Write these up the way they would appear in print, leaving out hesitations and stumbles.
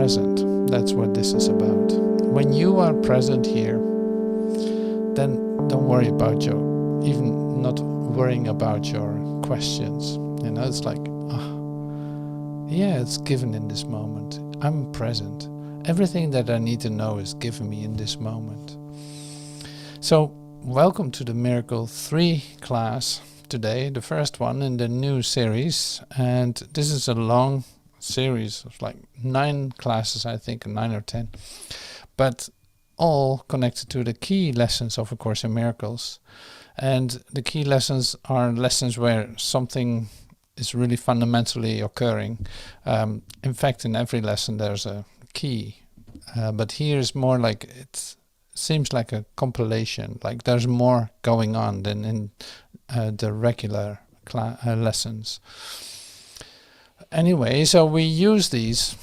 present. That's what this is about. When you are present here, then don't worry about even not worrying about your questions. It's like, it's given in this moment. I'm present. Everything that I need to know is given me in this moment. So, welcome to the Miracle 3 class today, the first one in the new series. And this is a long series of like 9 classes, I think, 9 or 10. But all connected to the key lessons of A Course in Miracles. And the key lessons are lessons where something is really fundamentally occurring. In fact, in every lesson there's a key. But here is more like it seems like a compilation, like there's more going on than in the regular lessons. Anyway, so we use these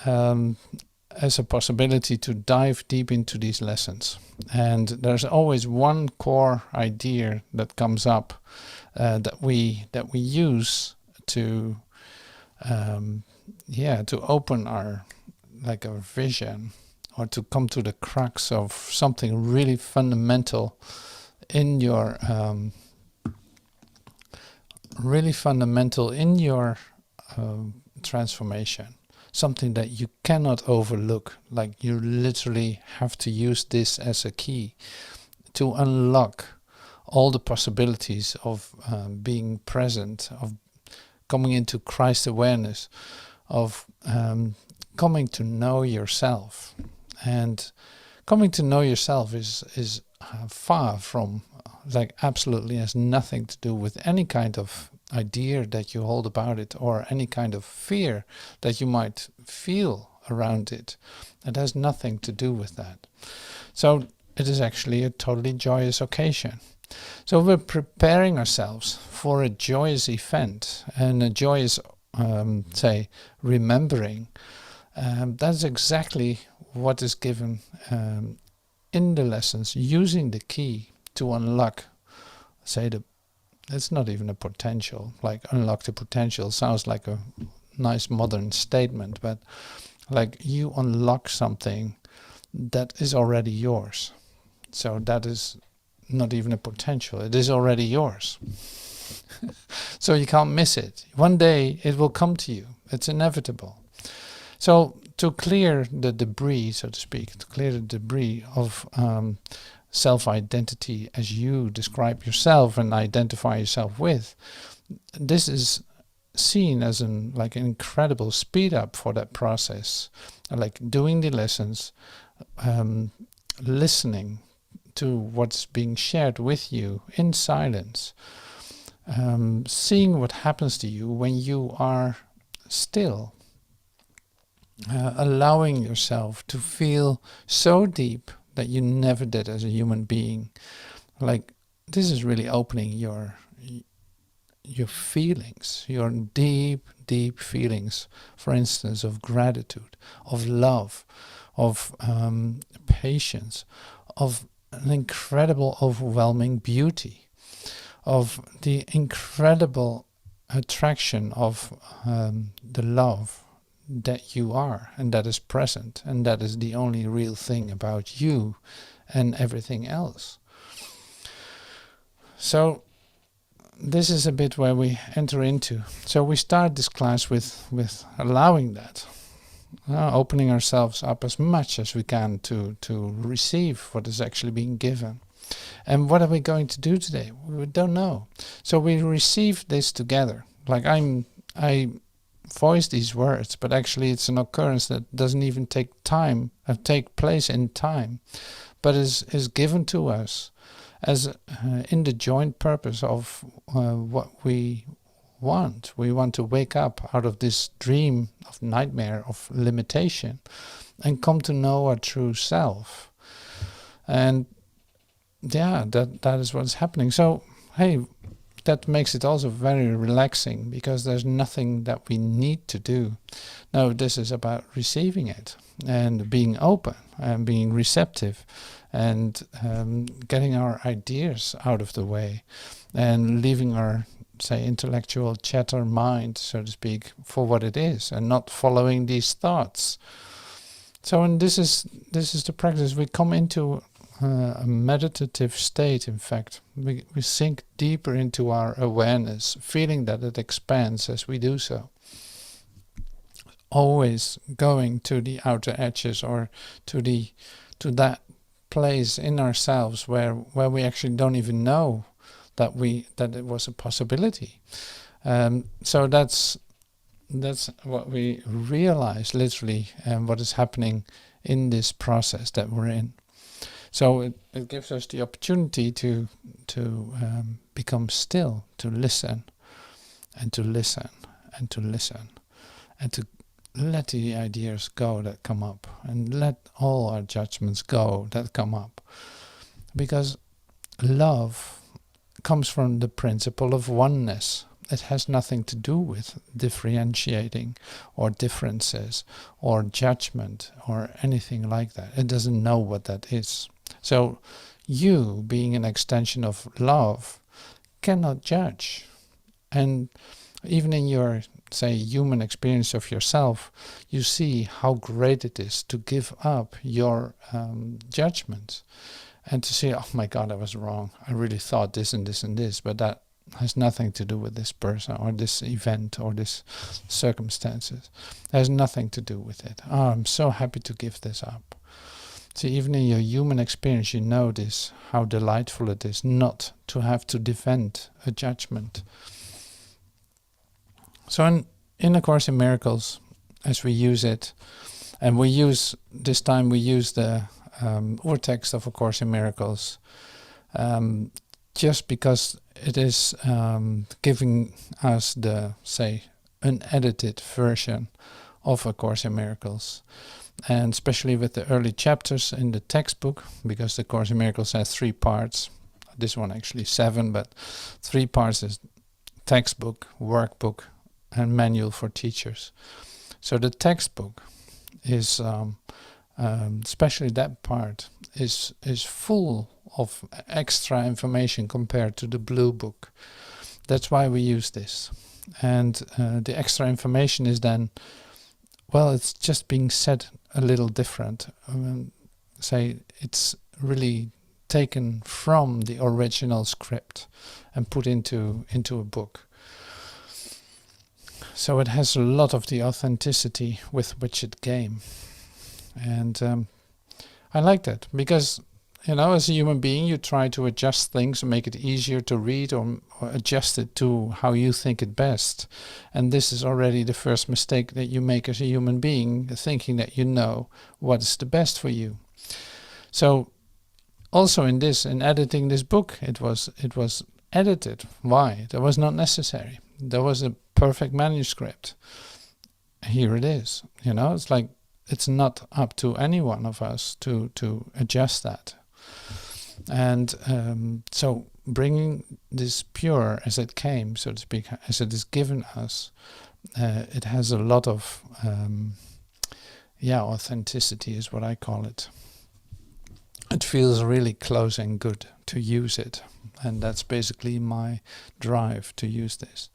as a possibility to dive deep into these lessons. And there's always one core idea that comes up that we use to open our vision, or to come to the crux of something really fundamental in your transformation. Something that you cannot overlook. Like you literally have to use this as a key to unlock all the possibilities of being present, of coming into Christ awareness, of coming to know yourself. And coming to know yourself is far from, absolutely has nothing to do with any kind of idea that you hold about it, or any kind of fear that you might feel around it. It has nothing to do with that. So it is actually a totally joyous occasion. So we're preparing ourselves for a joyous event and a joyous, remembering. That's exactly what is given in the lessons, using the key to unlock, it's not even a potential, unlock the potential sounds like a nice modern statement, but you unlock something that is already yours. So that is not even a potential, it is already yours. So you can't miss it. One day it will come to you, it's inevitable. So to clear the debris, so to speak, of self-identity as you describe yourself and identify yourself with, this is seen as an incredible speed up for that process. Doing the lessons, listening to what's being shared with you in silence, seeing what happens to you when you are still, allowing yourself to feel so deep that you never did as a human being. This is really opening your feelings, your deep, deep feelings, for instance, of gratitude, of love, of patience, of an incredible, overwhelming beauty, of the incredible attraction of the love that you are, and that is present, and that is the only real thing about you and everything else. So this is a bit where we enter into. So we start this class with allowing that, opening ourselves up as much as we can to receive what is actually being given. And what are we going to do today? We don't know. So we receive this together. I voice these words, but actually it's an occurrence that doesn't even take place in time, but is given to us as in the joint purpose of what we want. We want to wake up out of this dream of nightmare of limitation and come to know our true self. And that is what's happening. So hey, that makes it also very relaxing, because there's nothing that we need to do. No, this is about receiving it and being open and being receptive and getting our ideas out of the way and leaving our, intellectual chatter mind, so to speak, for what it is, and not following these thoughts. So, and this is the practice. We come into a meditative state. In fact, we sink deeper into our awareness, feeling that it expands as we do so. Always going to the outer edges, or to that place in ourselves where we actually don't even know that it was a possibility. So that's what we realize literally, and what is happening in this process that we're in. So it gives us the opportunity to become still, to listen, and to listen, and to listen, and to let the ideas go that come up, and let all our judgments go that come up. Because love comes from the principle of oneness. It has nothing to do with differentiating or differences or judgment or anything like that. It doesn't know what that is. So you, being an extension of love, cannot judge. And even in your, say, human experience of yourself, you see how great it is to give up your judgment, and to say, oh my God, I was wrong. I really thought this and this and this, but that has nothing to do with this person or this event or this circumstances. It has nothing to do with it. Oh, I'm so happy to give this up. See, even in your human experience, you know this, how delightful it is not to have to defend a judgment. So in A Course in Miracles, as we use it, and we use the urtext of A Course in Miracles, just because it is giving us the, say, unedited version of A Course in Miracles. And especially with the early chapters in the textbook, because the Course in Miracles has 3 parts. This one actually 7, but 3 parts is textbook, workbook, and manual for teachers. So the textbook is, especially that part, is full of extra information compared to the blue book. That's why we use this. And the extra information is then, well, it's just being said a little different. Say it's really taken from the original script and put into a book. So it has a lot of the authenticity with which it came. And I like that, because, you know, as a human being, you try to adjust things and make it easier to read, or adjust it to how you think it best. And this is already the first mistake that you make as a human being, thinking that you know what is the best for you. So also in editing this book, it was edited. Why? That was not necessary. There was a perfect manuscript. Here it is. You know, it's like, it's not up to any one of us to adjust that. And so bringing this pure as it came, so to speak, as it is given us, it has a lot of authenticity is what I call it. It feels really close and good to use it, and that's basically my drive to use this.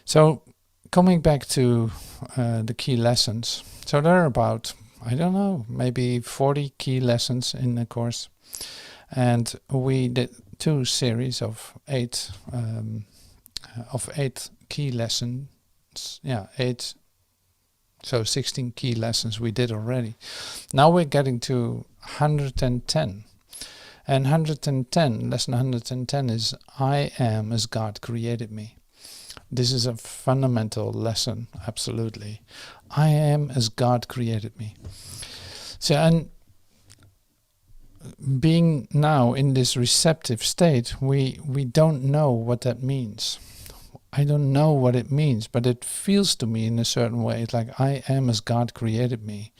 So coming back to the key lessons, so there are about, I don't know, maybe 40 key lessons in the course, and we did 2 series of 8 key lessons. 8. So 16 key lessons we did already. Now we're getting to 110. And 110, lesson 110 is, I am as God created me. This is a fundamental lesson, absolutely. I am as God created me. So, and being now in this receptive state, we don't know what that means. I don't know what it means, but it feels to me in a certain way. It's like, I am as God created me.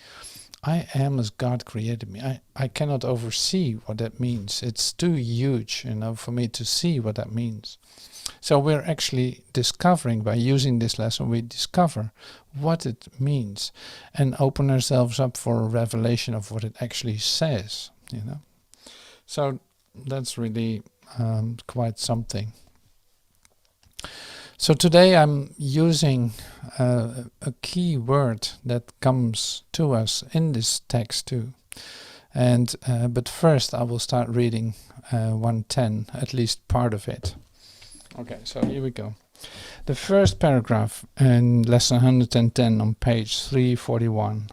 I am as God created me. I cannot oversee what that means. It's too huge, for me to see what that means. So we're actually discovering, by using this lesson, we discover what it means and open ourselves up for a revelation of what it actually says, So that's really quite something. So today I'm using a key word that comes to us in this text too. And but first I will start reading 110, at least part of it. Okay, so here we go. The first paragraph in lesson 110 on page 341.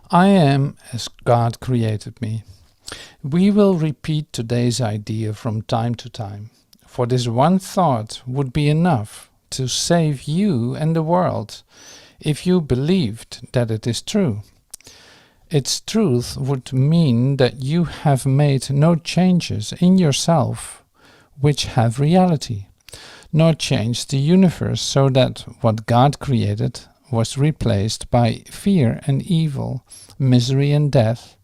I am as God created me. We will repeat today's idea from time to time, for this one thought would be enough to save you and the world if you believed that it is true. Its truth would mean that you have made no changes in yourself which have reality, nor changed the universe so that what God created was replaced by fear and evil, misery and death.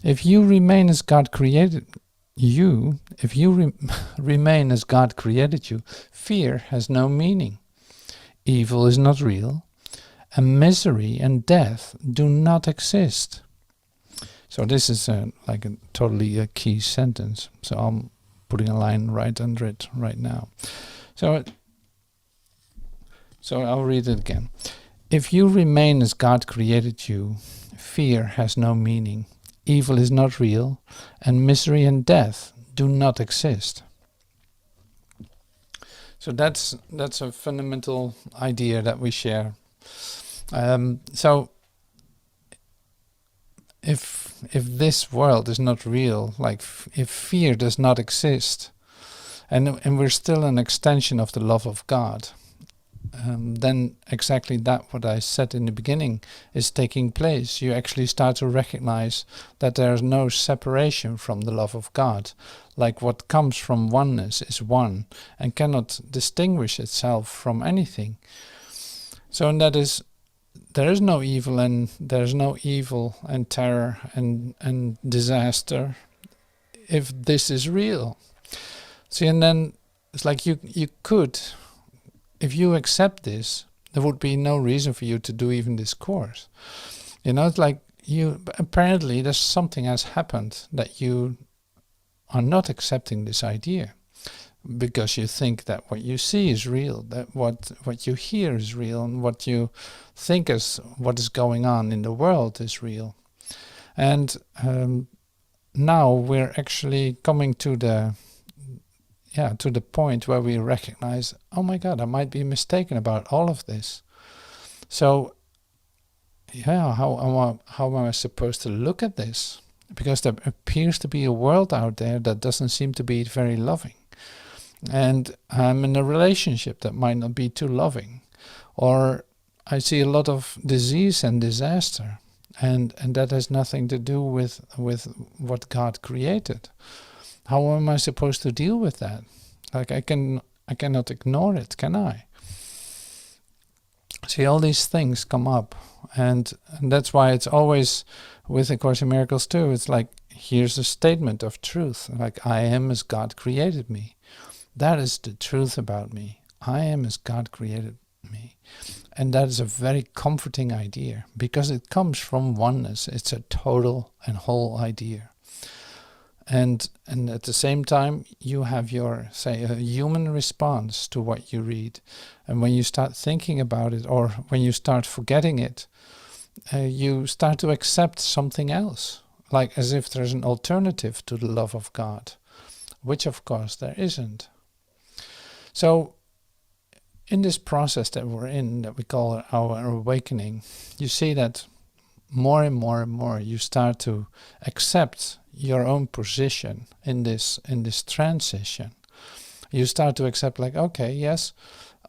If you remain as God created you, remain as God created you, fear has no meaning. Evil is not real, and misery and death do not exist. So this is totally a key sentence. So I'm putting a line right under it right now. So I'll read it again. If you remain as God created you, fear has no meaning. Evil is not real, and misery and death do not exist. So that's a fundamental idea that we share. So if this world is not real, like if fear does not exist, and we're still an extension of the love of God, then exactly that what I said in the beginning is taking place. You actually start to recognize that there is no separation from the love of God. Like what comes from oneness is one and cannot distinguish itself from anything. So and that is, there is no evil and terror and disaster if this is real. See, and then it's like you could, if you accept this, there would be no reason for you to do even this course. It's like apparently there's something has happened that you are not accepting this idea because you think that what you see is real, that what you hear is real, and what you think is what is going on in the world is real. And now we're actually coming to the point where we recognize, oh my God, I might be mistaken about all of this. So, how am I supposed to look at this? Because there appears to be a world out there that doesn't seem to be very loving. And I'm in a relationship that might not be too loving. Or I see a lot of disease and disaster. And that has nothing to do with what God created. How am I supposed to deal with that? Like I cannot ignore it, can I? See, all these things come up, and that's why it's always with A Course in Miracles too. It's like, here's a statement of truth, like I am as God created me. That is the truth about me. I am as God created me, and that is a very comforting idea because it comes from oneness. It's a total and whole idea. And at the same time, you have your, say, a human response to what you read. And when you start thinking about it, or when you start forgetting it, you start to accept something else, like as if there's an alternative to the love of God, which of course there isn't. So in this process that we're in, that we call our awakening, you see that more and more and more you start to accept your own position in this transition. You start to accept, like, okay, yes,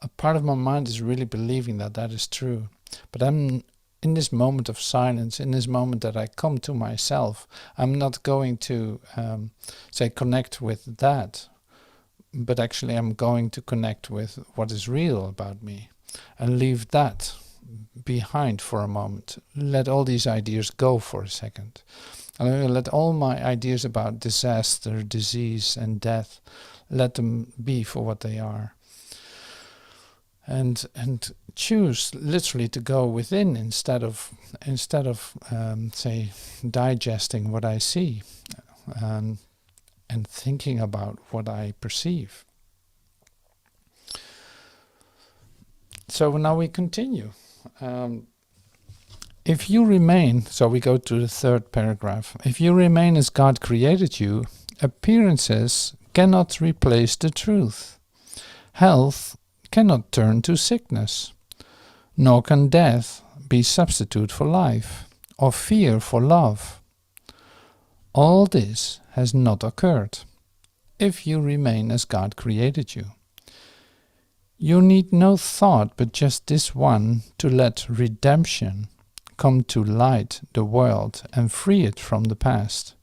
a part of my mind is really believing that is true, but I'm in this moment of silence, in this moment that I come to myself, I'm not going to say connect with that, but actually I'm going to connect with what is real about me and leave that behind for a moment. Let all these ideas go for a second. Let all my ideas about disaster, disease and death, let them be for what they are. And choose literally to go within instead of say digesting what I see and thinking about what I perceive. So now we continue. If you remain, so we go to the third paragraph. If you remain as God created you, appearances cannot replace the truth. Health cannot turn to sickness, nor can death be substitute for life, or fear for love. All this has not occurred if you remain as God created you. You need no thought but just this one to let redemption come to light the world and free it from the past.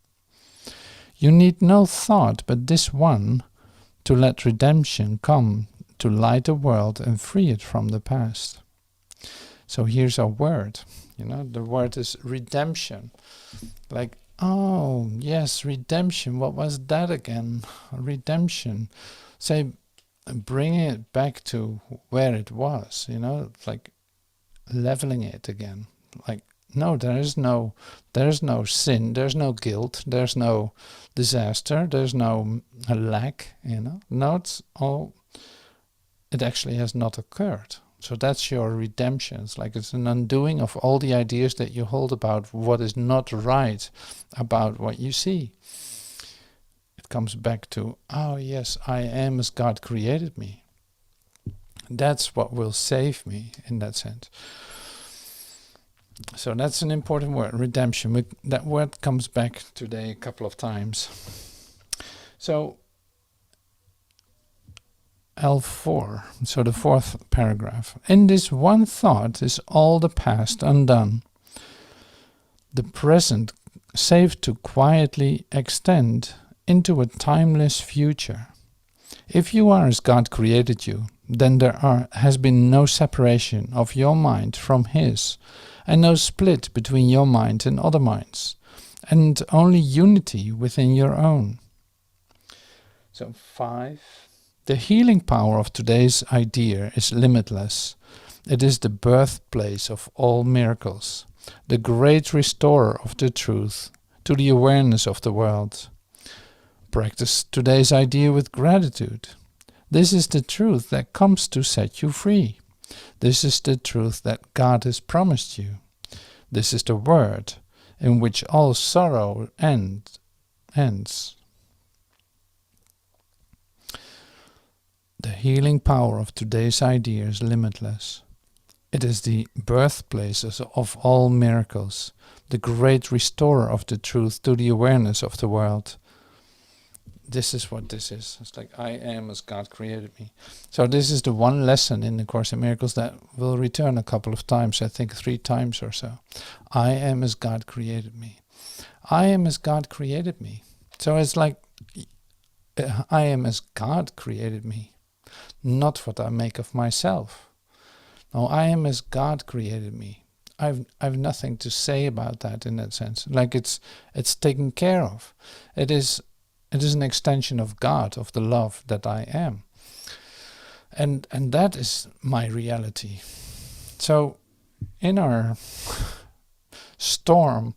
You need no thought but this one to let redemption come to light the world and free it from the past. So here's our word. The word is redemption. Like, oh, yes, redemption. What was that again? Redemption. Say, bringing it back to where it was, like leveling it again. Like, no, there is no sin, there's no guilt, there's no disaster, there's no lack, No, it actually has not occurred. So that's your redemption. It's like it's an undoing of all the ideas that you hold about what is not right about what you see. It comes back to, oh yes, I am as God created me. That's what will save me in that sense. So that's an important word, redemption. That word comes back today a couple of times. So L4, so the fourth paragraph. In this one thought is all the past undone. The present saved to quietly extend into a timeless future. If you are as God created you, then there has been no separation of your mind from His, and no split between your mind and other minds, and only unity within your own. So 5. The healing power of today's idea is limitless. It is the birthplace of all miracles, the great restorer of the truth to the awareness of the world. Practice today's idea with gratitude. This is the truth that comes to set you free. This is the truth that God has promised you. This is the word in which all sorrow ends. The healing power of today's idea is limitless. It is the birthplace of all miracles, the great restorer of the truth to the awareness of the world. This is what this is. It's like, I am as God created me. So this is the one lesson in the Course in Miracles that will return a couple of times, I think 3 times or so. I am as God created me. I am as God created me. So it's like, I am as God created me, not what I make of myself. No, I am as God created me. I've nothing to say about that in that sense. Like it's taken care of. It is an extension of God, of the love that I am. And that is my reality. So in our storm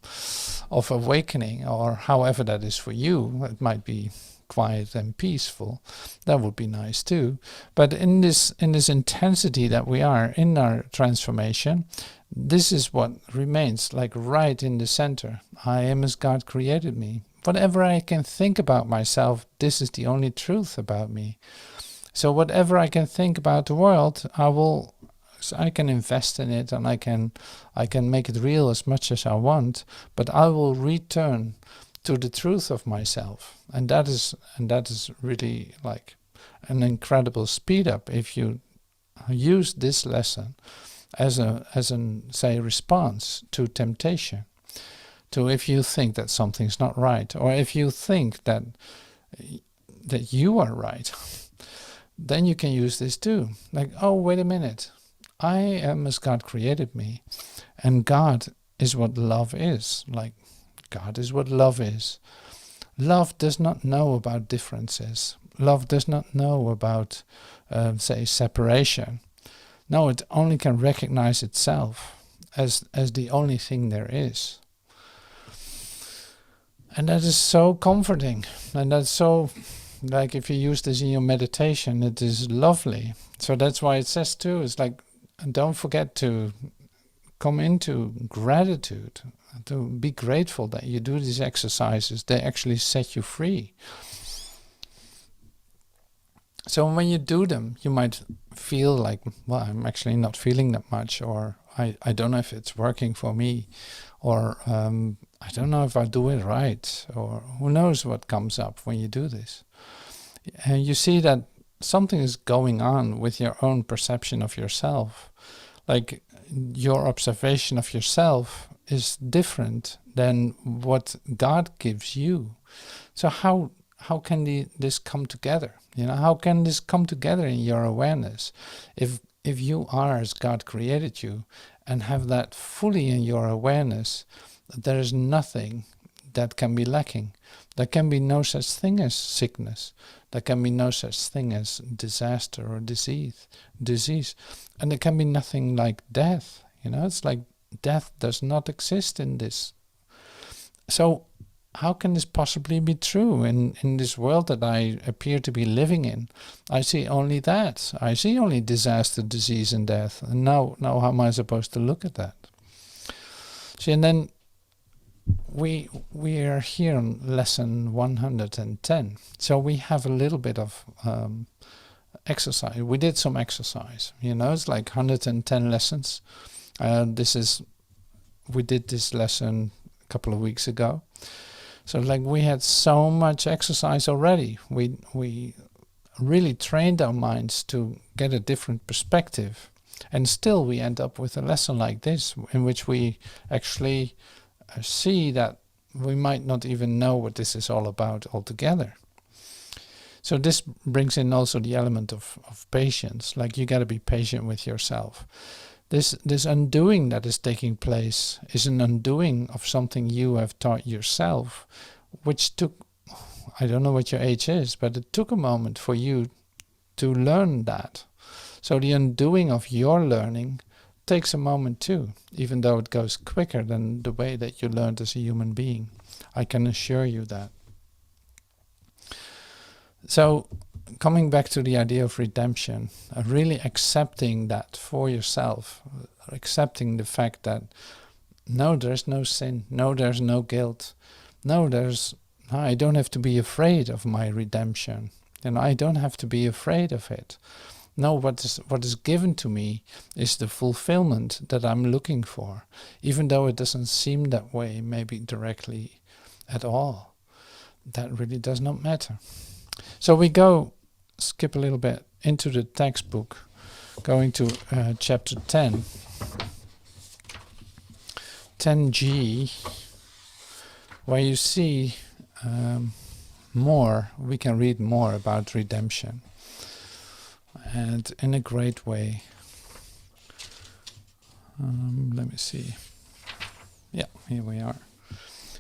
of awakening, or however that is for you, it might be quiet and peaceful, that would be nice too. But in this intensity that we are in our transformation, this is what remains, like right in the center. I am as God created me. Whatever I can think about myself, this is the only truth about me. So whatever I can think about the world, I can invest in it, and I can make it real as much as I want, but I will return to the truth of myself. And that is really like an incredible speed up if you use this lesson as an say response to temptation. To if you think that something's not right, or if you think that you are right, then you can use this too. Like, oh, wait a minute. I am as God created me, and God is what love is. Like, God is what love is. Love does not know about differences. Love does not know about, say, separation. No, it only can recognize itself as the only thing there is. And that is so comforting. And that's so, like if you use this in your meditation, it is lovely. So that's why it says too, it's like And don't forget to come into gratitude, to be grateful that you do these exercises. They actually set you free. So when you do them, you might feel like, well, I'm actually not feeling that much, or I don't know if it's working for me, or I don't know if I do it right, or who knows what comes up when you do this. And you see that something is going on with your own perception of yourself. Like your observation of yourself is different than what God gives you. So how can this come together? How can this come together in your awareness? If you are as God created you and have that fully in your awareness, there is nothing that can be lacking. There can be no such thing as sickness. There can be no such thing as disaster or disease. And there can be nothing like death. It's like death does not exist in this. So how can this possibly be true in this world that I appear to be living in? I see only that. I see only disaster, disease, and death. And now how am I supposed to look at that? See, and then we are here on lesson 110. So we have a little bit of exercise. We did some exercise. It's like 110 lessons. We did this lesson a couple of weeks ago. So we had so much exercise already. We really trained our minds to get a different perspective. And still we end up with a lesson like this, in which we actually see that we might not even know what this is all about altogether. So this brings in also the element of patience. You got to be patient with yourself. This undoing that is taking place is an undoing of something you have taught yourself, which took, I don't know what your age is, but it took a moment for you to learn that. So the undoing of your learning takes a moment too, even though it goes quicker than the way that you learned as a human being. I can assure you that. So coming back to the idea of redemption, really accepting that for yourself, accepting the fact that no, there's no sin, no, there's no guilt, no, I don't have to be afraid of my redemption, I don't have to be afraid of it. No, what is given to me is the fulfillment that I'm looking for, even though it doesn't seem that way, maybe directly at all. That really does not matter. So we skip a little bit into the textbook, going to chapter 10, 10G, where you see we can read more about redemption, and in a great way. Let me see. Yeah, here we are.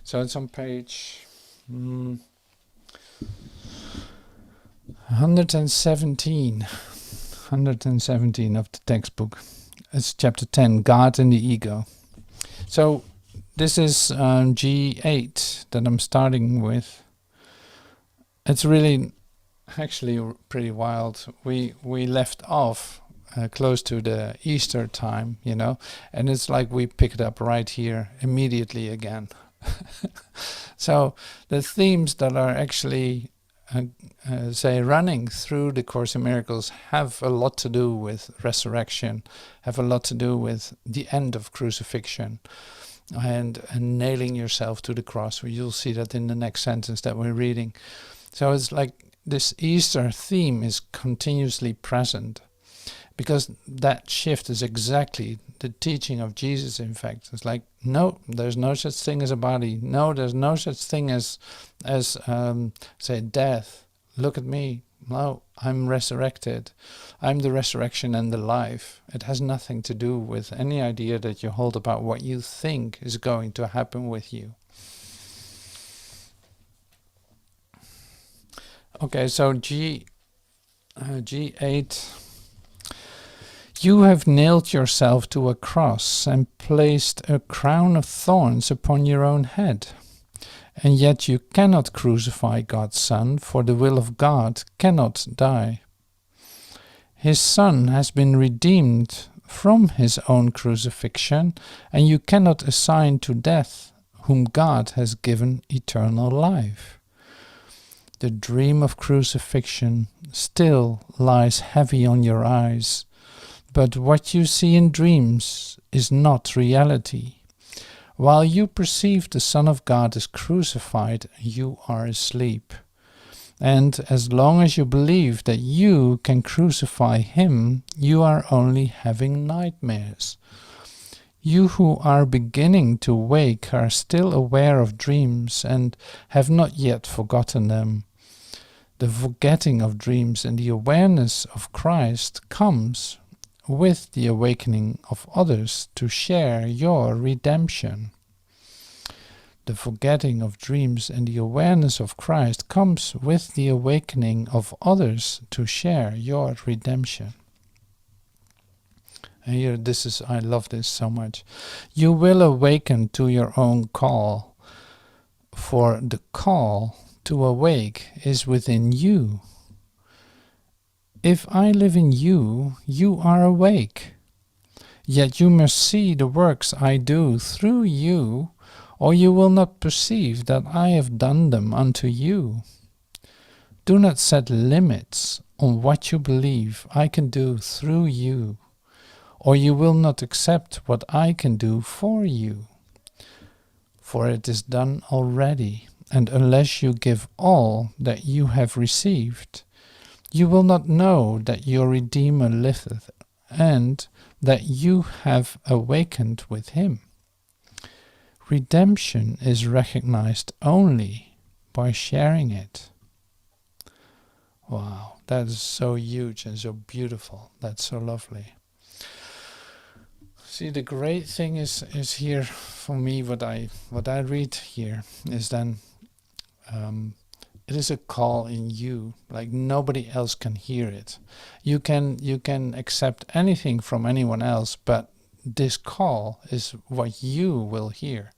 So it's on page 117 of the textbook. It's chapter 10, God and the Ego. So this is G8 that I'm starting with. It's really actually pretty wild. We left off close to the Easter time, and it's like we pick it up right here immediately again. So the themes that are actually running through the Course in Miracles have a lot to do with resurrection, have a lot to do with the end of crucifixion, and nailing yourself to the cross. You'll see that in the next sentence that we're reading. So it's like this Easter theme is continuously present, because that shift is exactly the teaching of Jesus, in fact. It's like, no, there's no such thing as a body. No, there's no such thing as say, death. Look at me. No, I'm resurrected. I'm the resurrection and the life. It has nothing to do with any idea that you hold about what you think is going to happen with you. Okay, so G8. You have nailed yourself to a cross and placed a crown of thorns upon your own head. And yet you cannot crucify God's Son, for the will of God cannot die. His Son has been redeemed from his own crucifixion, and you cannot assign to death whom God has given eternal life. The dream of crucifixion still lies heavy on your eyes, but what you see in dreams is not reality. While you perceive the Son of God as crucified, you are asleep. And as long as you believe that you can crucify him, you are only having nightmares. You who are beginning to wake are still aware of dreams and have not yet forgotten them. The forgetting of dreams and the awareness of Christ comes with the awakening of others to share your redemption. The forgetting of dreams and the awareness of Christ comes with the awakening of others to share your redemption. And here, I love this so much. You will awaken to your own call, for the call to awake is within you. If I live in you, you are awake. Yet you must see the works I do through you, or you will not perceive that I have done them unto you. Do not set limits on what you believe I can do through you, or you will not accept what I can do for you. For it is done already, and unless you give all that you have received, you will not know that your Redeemer liveth, and that you have awakened with him. Redemption is recognized only by sharing it. Wow, that is so huge and so beautiful. That's so lovely. See, the great thing is here for me, what I read here is then it is a call in you, like nobody else can hear it. You can accept anything from anyone else, but this call is what you will hear.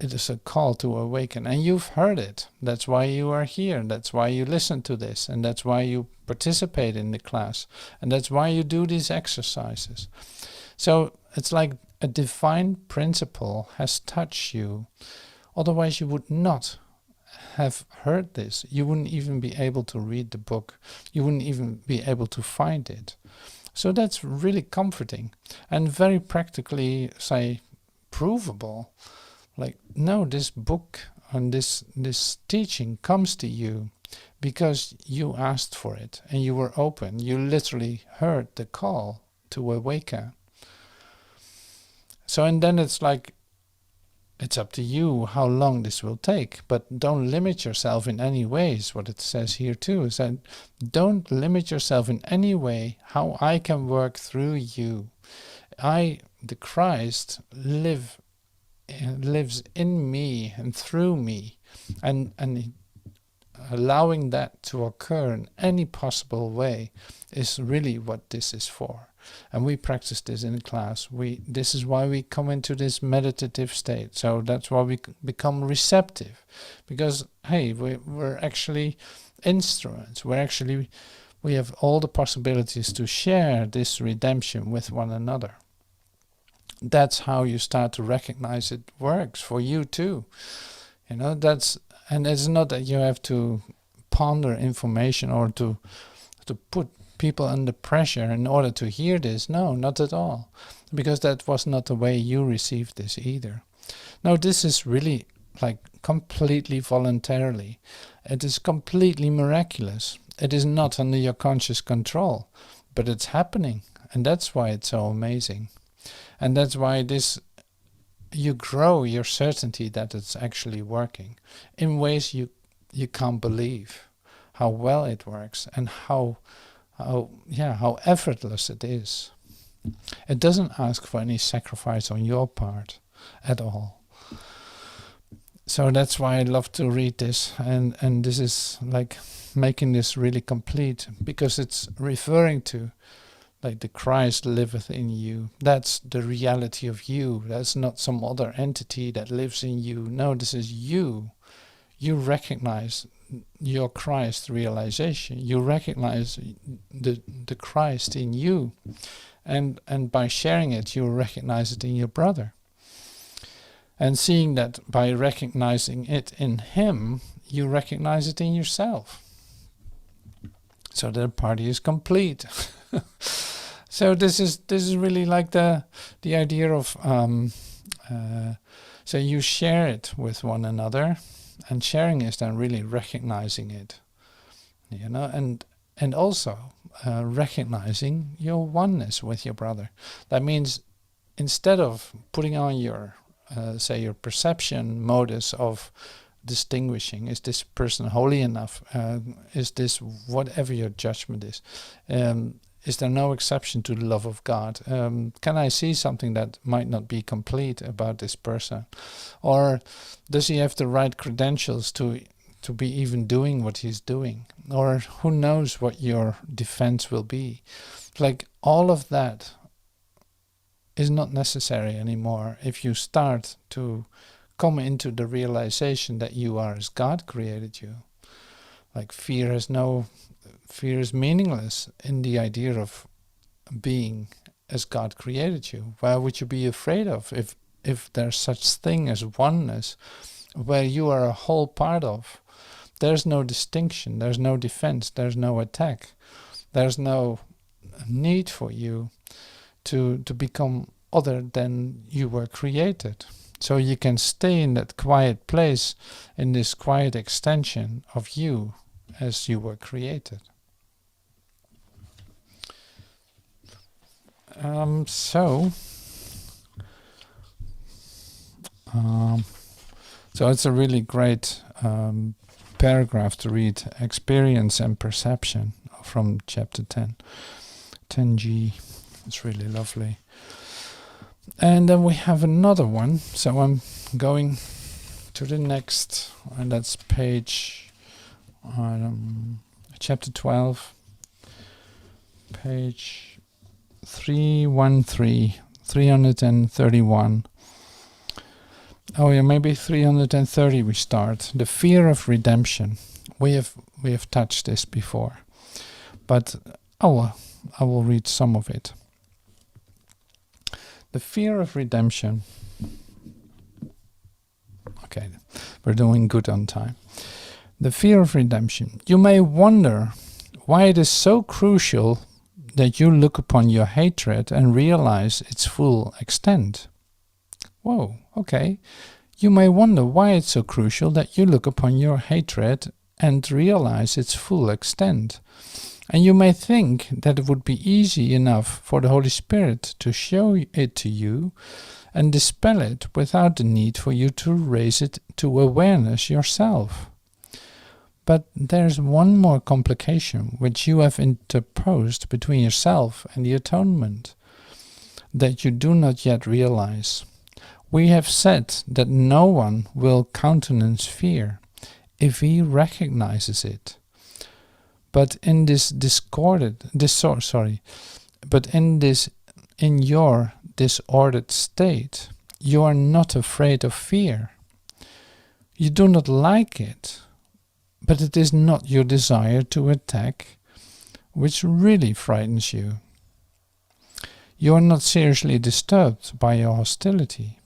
It is a call to awaken, and you've heard it. That's why you are here. That's why you listen to this, and that's why you participate in the class, and that's why you do these exercises. So it's like a divine principle has touched you. Otherwise you would not have heard this. You wouldn't even be able to read the book. You wouldn't even be able to find it. So that's really comforting and very practically, say, provable. Like, no, this book and this teaching comes to you because you asked for it and you were open. You literally heard the call to awaken. So, and then it's like, it's up to you how long this will take, but don't limit yourself in any ways. What it says here too is that don't limit yourself in any way how I can work through you. The Christ, lives in me and through me, and allowing that to occur in any possible way is really what this is for. And we practice this in class. This is why we come into this meditative state. So that's why we become receptive, because hey, we're actually instruments. We have all the possibilities to share this redemption with one another. That's how you start to recognize it works for you too. And it's not that you have to ponder information or to put people under pressure in order to hear this. No, not at all. Because that was not the way you received this either. No, this is really like completely voluntarily. It is completely miraculous. It is not under your conscious control, but it's happening. And that's why it's so amazing. And that's why you grow your certainty that it's actually working in ways you can't believe how well it works and how effortless it is. It doesn't ask for any sacrifice on your part at all. So that's why I love to read this, and this is like making this really complete, because it's referring to like the Christ liveth in you. That's the reality of you. That's not some other entity that lives in you. No, this is you. You recognize your Christ realization. You recognize the Christ in you, and by sharing it, you recognize it in your brother. And seeing that by recognizing it in him, you recognize it in yourself. So the party is complete. So this is really like the idea of so you share it with one another, and sharing is then really recognizing it, and also recognizing your oneness with your brother. That means instead of putting on your say your perception modus of distinguishing, is this person holy enough, is this whatever your judgment is there no exception to the love of God? Can I see something that might not be complete about this person? Or does he have the right credentials to be even doing what he's doing? Or who knows what your defense will be? Like all of that is not necessary anymore if you start to come into the realization that you are as God created you. Like fear is meaningless in the idea of being as God created you. Why would you be afraid of if there's such thing as oneness where you are a whole part of? There's no distinction, there's no defense, there's no attack, there's no need for you to become other than you were created. So you can stay in that quiet place, in this quiet extension of you as you were created. So it's a really great paragraph to read, Experience and Perception, from chapter 10G. It's really lovely. And then we have another one. So I'm going to the next, and that's page chapter 12, page 331. Oh yeah, maybe 330 we start. The fear of redemption. We have touched this before, but I will read some of it. The fear of redemption. Okay, we're doing good on time. The fear of redemption. You may wonder why it is so crucial that you look upon your hatred and realize its full extent. Whoa, okay. You may wonder why it's so crucial that you look upon your hatred and realize its full extent. And you may think that it would be easy enough for the Holy Spirit to show it to you and dispel it without the need for you to raise it to awareness yourself. But there's one more complication which you have interposed between yourself and the atonement that you do not yet realize. We have said that no one will countenance fear if he recognizes it. But in in your disordered state, you are not afraid of fear. You do not like it, but it is not your desire to attack which really frightens you. You are not seriously disturbed by your hostility.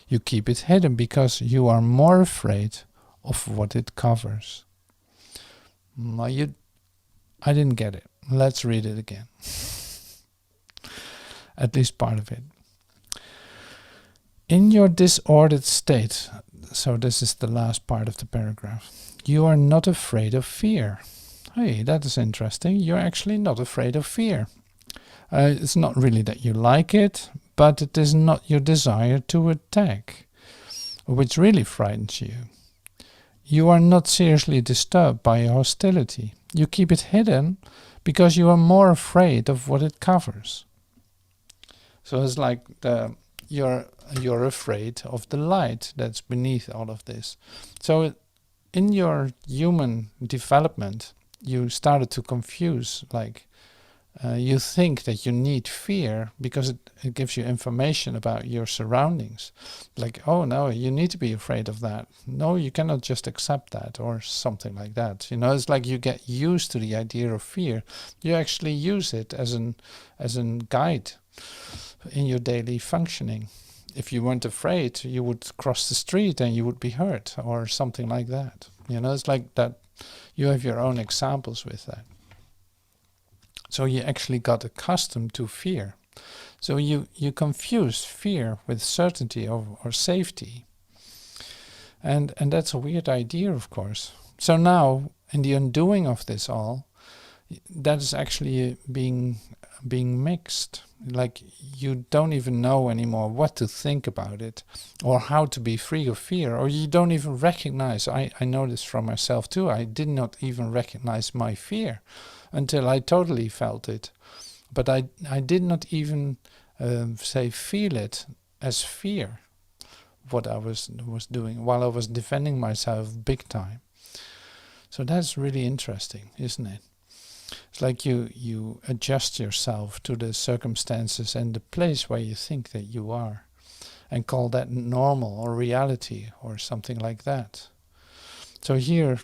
You keep it hidden because you are more afraid of what it covers. I didn't get it. Let's read it again. At least part of it. In your disordered state, so this is the last part of the paragraph, you are not afraid of fear. Hey, that is interesting. You're actually not afraid of fear. It's not really that you like it, but it is not your desire to attack, which really frightens you. You are not seriously disturbed by your hostility. You keep it hidden because you are more afraid of what it covers. So it's like you're afraid of the light that's beneath all of this. So in your human development, you started to confuse, like, You think that you need fear because it gives you information about your surroundings. Like, oh no, you need to be afraid of that. No, you cannot just accept that, or something like that. It's like you get used to the idea of fear. You actually use it as an guide in your daily functioning. If you weren't afraid, you would cross the street and you would be hurt, or something like that. It's like that. You have your own examples with that. So you actually got accustomed to fear. So you confuse fear with certainty or safety. And that's a weird idea, of course. So now, in the undoing of this all, that is actually being mixed. Like, you don't even know anymore what to think about it, or how to be free of fear, or you don't even recognize. I know this from myself too. I did not even recognize my fear until I totally felt it. But I did not even feel it as fear, what I was doing while I was defending myself big time. So that's really interesting, isn't it? It's like you adjust yourself to the circumstances and the place where you think that you are, and call that normal or reality or something like that. So here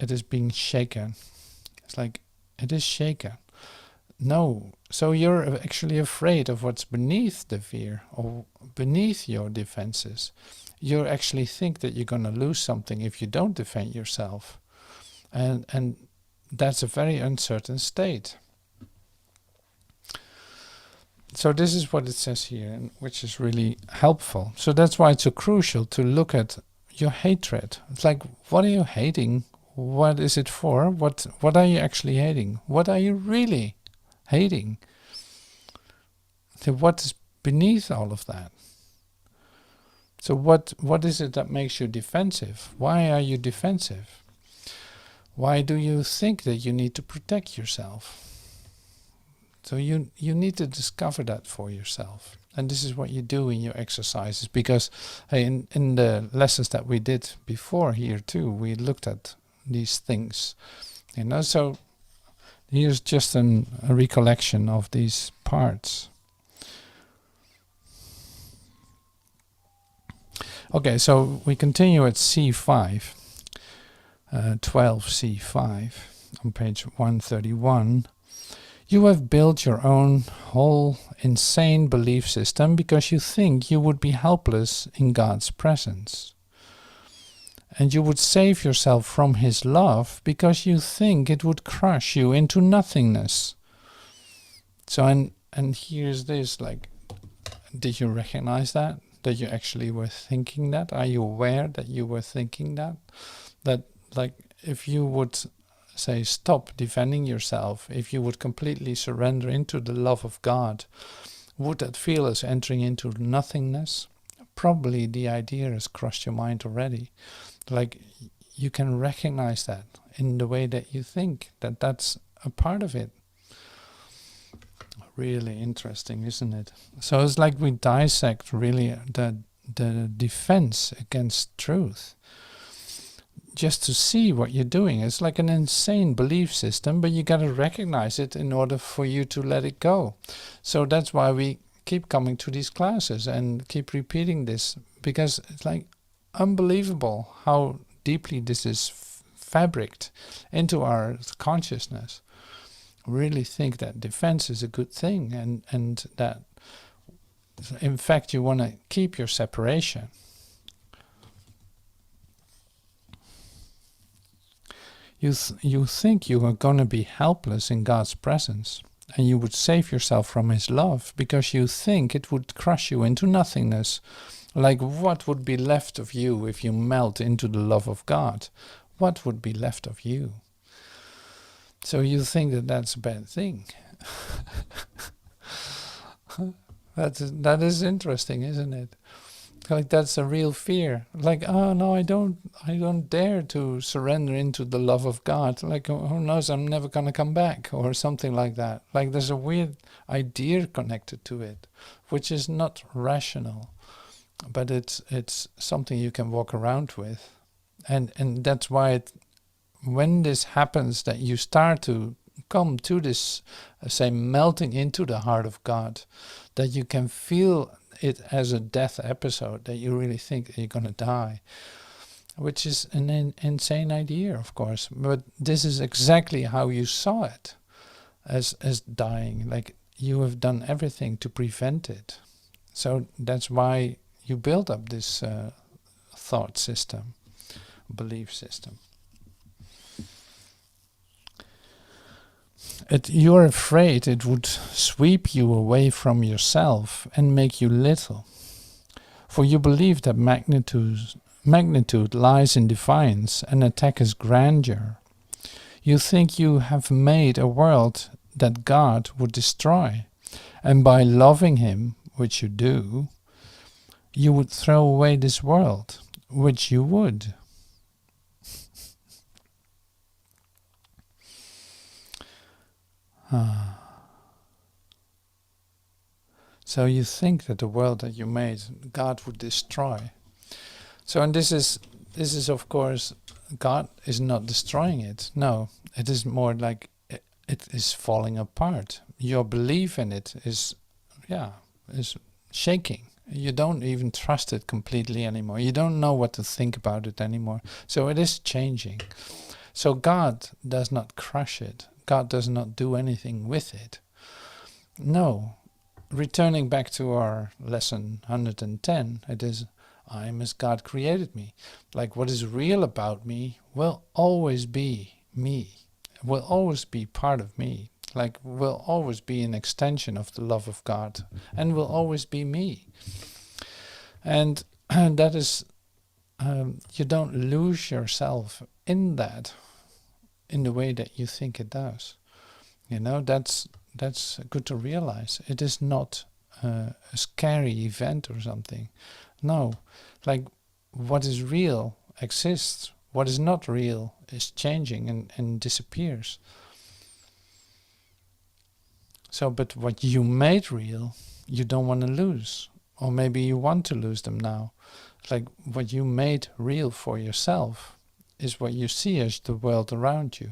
it is being shaken. It's like, it is shaken. No, so you're actually afraid of what's beneath the fear or beneath your defenses. You actually think that you're going to lose something if you don't defend yourself. And that's a very uncertain state. So this is what it says here, which is really helpful. So that's why it's so crucial to look at your hatred. It's like, what are you hating? What is it for? What are you actually hating? What are you really hating? So what is beneath all of that? So what is it that makes you defensive? Why are you defensive? Why do you think that you need to protect yourself? So you need to discover that for yourself. And this is what you do in your exercises. Because in the lessons that we did before here too, we looked at these things. So here's just a recollection of these parts. Okay, so we continue at C5. 12C5 on page 131. You have built your own whole insane belief system because you think you would be helpless in God's presence. And you would save yourself from His love because you think it would crush you into nothingness. So, and here's this, like, did you recognize that? That you actually were thinking that? Are you aware that you were thinking that? That, like, if you would say stop defending yourself, if you would completely surrender into the love of God, would that feel as entering into nothingness? Probably the idea has crossed your mind already. Like, you can recognize that in the way that you think, that that's a part of it. Really interesting, isn't it? So it's like we dissect really the defense against truth, just to see what you're doing. It's like an insane belief system, but you got to recognize it in order for you to let it go. So that's why we keep coming to these classes and keep repeating this, because it's like unbelievable how deeply this is fabricated into our consciousness. Really think that defense is a good thing, and that in fact you want to keep your separation. You think you are going to be helpless in God's presence, and you would save yourself from His love because you think it would crush you into nothingness. Like, what would be left of you if you melt into the love of God? What would be left of you? So you think that that's a bad thing. That is interesting, isn't it? Like, that's a real fear. Like, oh no, I don't dare to surrender into the love of God. Like, who knows, I'm never gonna come back, or something like that. Like, there's a weird idea connected to it, which is not rational, but it's something you can walk around with, and that's why when this happens, that you start to come to this, say, melting into the heart of God, that you can feel it as a death episode, that you really think that you're going to die, which is an insane idea, of course. But this is exactly how you saw it, as dying. Like, you have done everything to prevent it. So that's why you build up this thought system, belief system. You're afraid it would sweep you away from yourself and make you little. For you believe that magnitude lies in defiance and attack is grandeur. You think you have made a world that God would destroy, and by loving him, which you do, you would throw away this world, which you would. So you think that the world that you made, God would destroy. So, and this is of course, God is not destroying it. No, it is more like it is falling apart. Your belief in it is shaking. You don't even trust it completely anymore. You don't know what to think about it anymore. So it is changing. So God does not crush it. God does not do anything with it. No. Returning back to our lesson 110, it is, I am as God created me. Like, what is real about me will always be me. Will always be part of me. Like, will always be an extension of the love of God. And will always be me. And that is, you don't lose yourself in that, in the way that you think it does. You know, that's good to realize. It is not a scary event or something. No, like, what is real exists. What is not real is changing and disappears. So, but what you made real, you don't want to lose. Or maybe you want to lose them now. Like, what you made real for yourself is what you see as the world around you.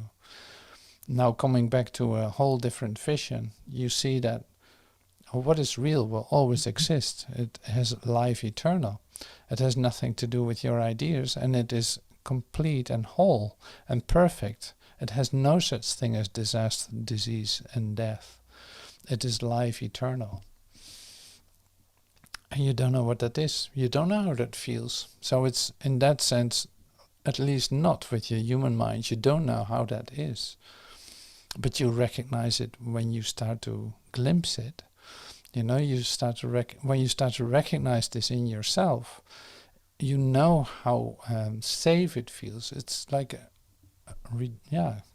Now, coming back to a whole different vision, you see that what is real will always exist. It has life eternal. It has nothing to do with your ideas, and it is complete and whole and perfect. It has no such thing as disaster, disease, and death. It is life eternal. And you don't know what that is. You don't know how that feels. So it's, in that sense, at least not with your human mind. You don't know how that is. But you recognize it when you start to glimpse it. You know, you start to when you start to recognize this in yourself, you know how safe it feels. It's like,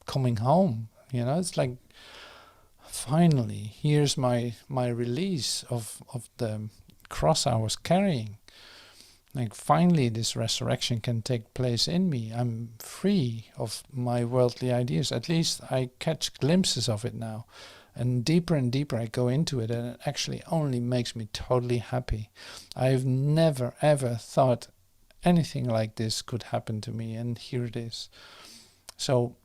coming home. You know, it's like, finally, here's my release of the cross I was carrying. Like, finally this resurrection can take place in me. I'm free of my worldly ideas. At least I catch glimpses of it now. And deeper I go into it, and it actually only makes me totally happy. I've never ever thought anything like this could happen to me, and here it is. So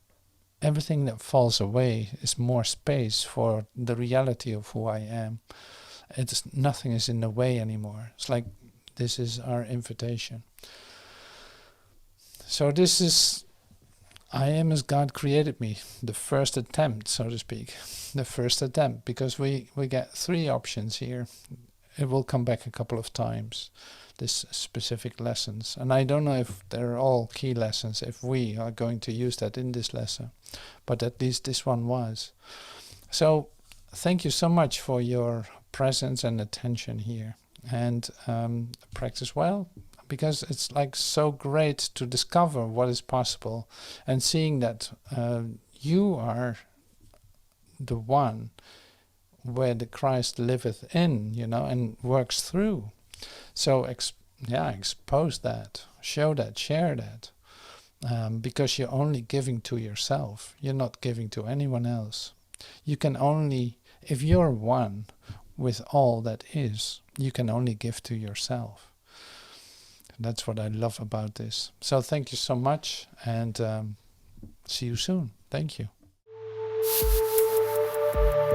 everything that falls away is more space for the reality of who I am. Nothing is in the way anymore. It's like, this is our invitation. So this is, I am as God created me, the first attempt, so to speak. The first attempt, because we get 3 options here. It will come back a couple of times, this specific lessons. And I don't know if they're all key lessons, if we are going to use that in this lesson. But at least this one was. So thank you so much for your presence and attention here. And practice well, because it's like so great to discover what is possible, and seeing that you are the one where the Christ liveth in, you know, and works through. So expose that, show that, share that, because you're only giving to yourself. You're not giving to anyone else. You can only, if you're one with all that is, you can only give to yourself. That's what I love about this. So thank you so much, and see you soon. Thank you. you.